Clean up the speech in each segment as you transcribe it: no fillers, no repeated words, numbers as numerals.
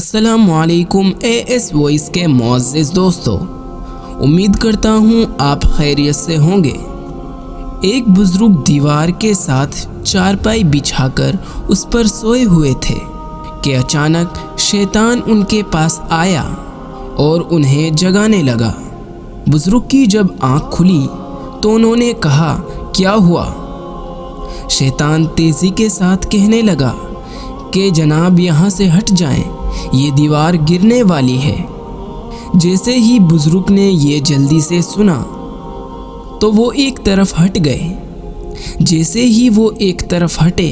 अस्सलाम वालेकुम AS voice के मुअज़्ज़िज़ दोस्तों, उम्मीद करता हूँ आप खैरियत से होंगे। एक बुज़ुर्ग दीवार के साथ चारपाई बिछाकर उस पर सोए हुए थे कि अचानक शैतान उनके पास आया और उन्हें जगाने लगा। बुज़ुर्ग की जब आँख खुली तो उन्होंने कहा, क्या हुआ? शैतान तेज़ी के साथ कहने लगा कि जनाब यहाँ से हट जाएं, ये दीवार गिरने वाली है। जैसे ही बुज़ुर्ग ने ये जल्दी से सुना तो वो एक तरफ हट गए। जैसे ही वो एक तरफ हटे,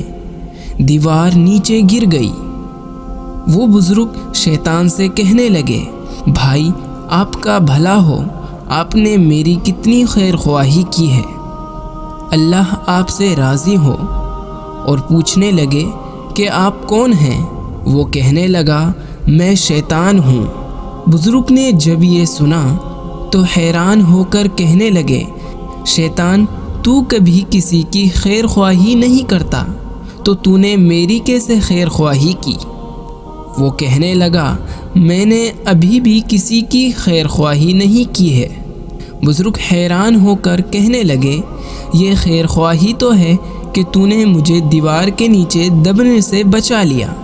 दीवार नीचे गिर गई। वो बुज़ुर्ग शैतान से कहने लगे, भाई आपका भला हो, आपने मेरी कितनी खैर ख्वाही की है, अल्लाह आपसे राज़ी हो। और पूछने लगे कि आप कौन हैं? वो कहने लगा, मैं शैतान हूँ। बुज़ुर्ग ने जब ये सुना तो हैरान होकर कहने लगे, शैतान तू कभी किसी की खैर ख्वाही नहीं करता, तो तूने मेरी कैसे खैर ख्वाही की? वो कहने लगा, मैंने अभी भी किसी की खैर ख्वाही नहीं की है। बुज़ुर्ग हैरान होकर कहने लगे, ये खैर ख्वाही तो है कि तूने मुझे दीवार के नीचे दबने से बचा लिया।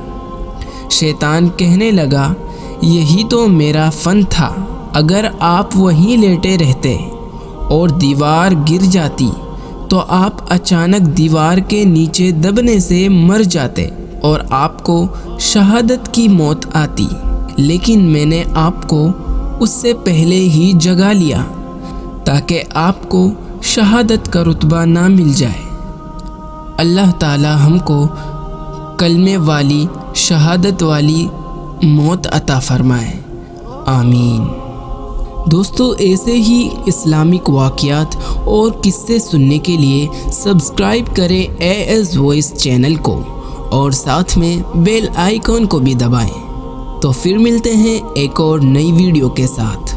शैतान कहने लगा, यही तो मेरा फ़न था। अगर आप वहीं लेटे रहते और दीवार गिर जाती तो आप अचानक दीवार के नीचे दबने से मर जाते और आपको शहादत की मौत आती, लेकिन मैंने आपको उससे पहले ही जगा लिया ताकि आपको शहादत का रुतबा ना मिल जाए। अल्लाह ताला हमको कलमे वाली शहादत वाली मौत अता फरमाए, आमीन। दोस्तों, ऐसे ही इस्लामिक वाक़ियात और किस्से सुनने के लिए सब्सक्राइब करें AS वॉइस चैनल को और साथ में बेल आइकॉन को भी दबाएं। तो फिर मिलते हैं एक और नई वीडियो के साथ।